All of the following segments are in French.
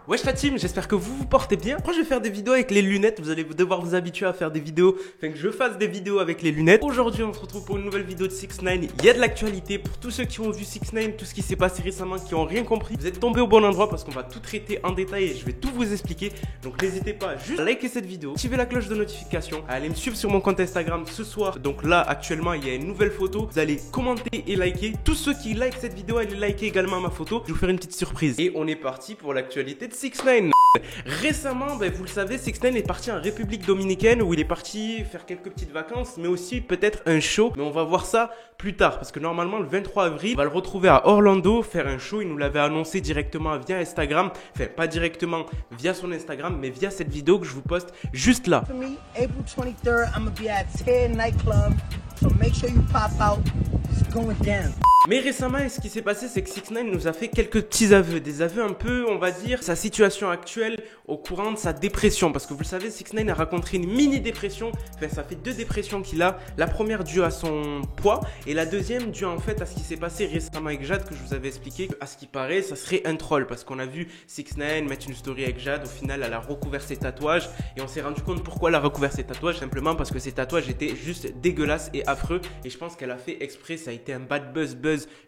Wesh la team, j'espère que vous vous portez bien. Moi je vais faire des vidéos avec les lunettes, vous allez devoir vous habituer à faire des vidéos, enfin que je fasse des vidéos avec les lunettes. Aujourd'hui on se retrouve pour une nouvelle vidéo de 6ix9ine. Il y a de l'actualité pour tous ceux qui ont vu 6ix9ine, tout ce qui s'est passé récemment, qui ont rien compris. Vous êtes tombés au bon endroit parce qu'on va tout traiter en détail et je vais tout vous expliquer. Donc n'hésitez pas juste à liker cette vidéo, activer la cloche de notification, à aller me suivre sur mon compte Instagram ce soir. Donc là actuellement il y a une nouvelle photo, vous allez commenter et liker. Tous ceux qui likent cette vidéo, allez liker également ma photo. Je vais vous faire une petite surprise. Et on est parti pour l'actualité de 6ix9ine. Récemment, vous le savez, 6ix9ine est parti en République Dominicaine où il est parti faire quelques petites vacances, mais aussi peut-être un show. Mais on va voir ça plus tard parce que normalement le 23 avril, on va le retrouver à Orlando faire un show. Il nous l'avait annoncé directement via Instagram, enfin pas directement via son Instagram, mais via cette vidéo que je vous poste juste là. For me, April 23rd, I'm gonna be at 10 nightclub, so make sure you pop out. It's going down. Mais récemment, ce qui s'est passé, c'est que 6ix9ine nous a fait quelques petits aveux. Des aveux un peu, on va dire, sa situation actuelle au courant de sa dépression. Parce que vous le savez, 6ix9ine a rencontré une mini-dépression. Enfin, ça fait 2 dépressions qu'il a. La première due à son poids et la deuxième due en fait à ce qui s'est passé récemment avec Jade que je vous avais expliqué. À ce qui paraît, ça serait un troll. Parce qu'on a vu 6ix9ine mettre une story avec Jade. Au final, elle a recouvert ses tatouages. Et on s'est rendu compte pourquoi elle a recouvert ses tatouages. Simplement parce que ses tatouages étaient juste dégueulasses et affreux. Et je pense qu'elle a fait exprès. Ça a été un bad buzz.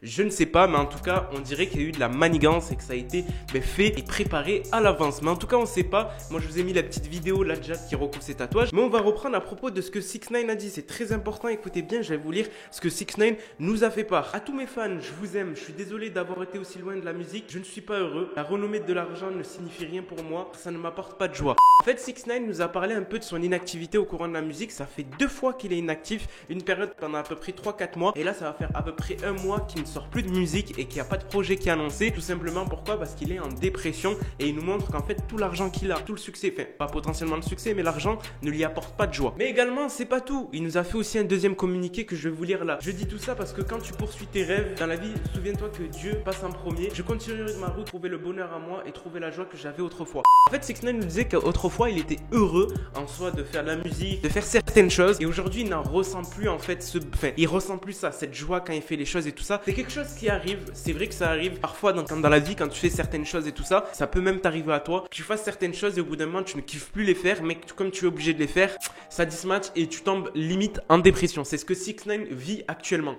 Je ne sais pas, mais en tout cas, on dirait qu'il y a eu de la manigance et que ça a été fait et préparé à l'avance. Mais en tout cas, on ne sait pas. Moi, je vous ai mis la petite vidéo là de Jade qui recouvre ses tatouages. Mais on va reprendre à propos de ce que 6ix9ine a dit. C'est très important. Écoutez bien, je vais vous lire ce que 6ix9ine nous a fait part. À tous mes fans, je vous aime. Je suis désolé d'avoir été aussi loin de la musique. Je ne suis pas heureux. La renommée de l'argent ne signifie rien pour moi. Ça ne m'apporte pas de joie. En fait, 6ix9ine nous a parlé un peu de son inactivité au courant de la musique. Ça fait 2 fois qu'il est inactif. Une période pendant à peu près 3-4 mois. Et là, ça va faire à peu près 1 mois qu'il ne sort plus de musique et qu'il n'y a pas de projet qui est annoncé. Tout simplement pourquoi? Parce qu'il est en dépression et il nous montre qu'en fait tout l'argent qu'il a, tout le succès, enfin pas potentiellement le succès, mais l'argent ne lui apporte pas de joie. Mais également c'est pas tout, il nous a fait aussi un deuxième communiqué que je vais vous lire là. Je dis tout ça parce que quand tu poursuis tes rêves dans la vie, souviens-toi que Dieu passe en premier. Je continuerai de ma route, trouver le bonheur à moi et trouver la joie que j'avais autrefois. En fait 6ix9ine nous disait qu'autrefois il était heureux en soi de faire de la musique, de faire certaines choses et aujourd'hui il n'en ressent plus en fait il ressent plus ça, cette joie quand il fait les choses et tout ça. C'est quelque chose qui arrive, c'est vrai que ça arrive parfois dans la vie quand tu fais certaines choses et tout ça, ça peut même t'arriver à toi. Tu fasses certaines choses et au bout d'un moment tu ne kiffes plus les faire, mais comme tu es obligé de les faire, ça dismatch et tu tombes limite en dépression. C'est ce que 6ix9ine vit actuellement.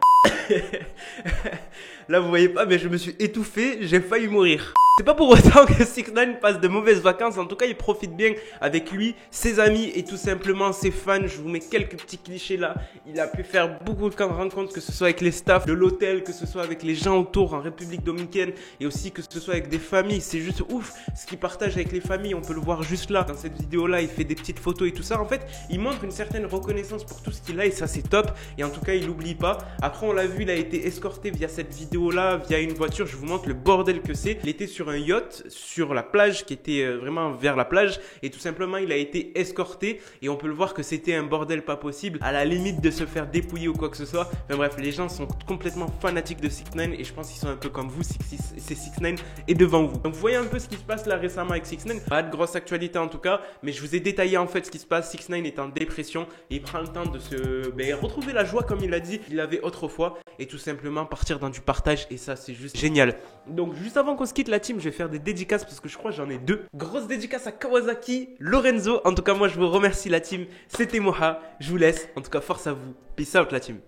Là vous voyez pas, mais je me suis étouffé, j'ai failli mourir. C'est pas pour autant que 6ix9ine passe de mauvaises vacances. En tout cas, il profite bien avec lui, ses amis et tout simplement ses fans. Je vous mets quelques petits clichés là. Il a pu faire beaucoup de rencontres, que ce soit avec les staffs de l'hôtel, que ce soit avec les gens autour en République Dominicaine et aussi que ce soit avec des familles. C'est juste ouf ce qu'il partage avec les familles. On peut le voir juste là. Dans cette vidéo là, il fait des petites photos et tout ça. En fait, il montre une certaine reconnaissance pour tout ce qu'il a et ça c'est top. Et en tout cas, il n'oublie pas. Après, on l'a vu, il a été escorté via cette vidéo là, via une voiture. Je vous montre le bordel que c'est. Il était sur un yacht sur la plage qui était vraiment vers la plage et tout simplement il a été escorté et on peut le voir que c'était un bordel pas possible, à la limite de se faire dépouiller ou quoi que ce soit. Enfin bref, les gens sont complètement fanatiques de 6ix9ine et je pense qu'ils sont un peu comme vous, c'est 6ix9ine est devant vous. Donc vous voyez un peu ce qui se passe là récemment avec 6ix9ine. Pas de grosse actualité en tout cas, mais je vous ai détaillé en fait ce qui se passe. 6ix9ine est en dépression et il prend le temps de se retrouver la joie comme il a dit qu'il avait autrefois et tout simplement partir dans du partage et ça c'est juste génial. Donc juste avant qu'on se quitte la team, je vais faire des dédicaces parce que je crois que j'en ai 2. Grosse dédicace à Kawasaki, Lorenzo. En tout cas moi je vous remercie la team. C'était Moha, je vous laisse. En tout cas force à vous. Peace out la team.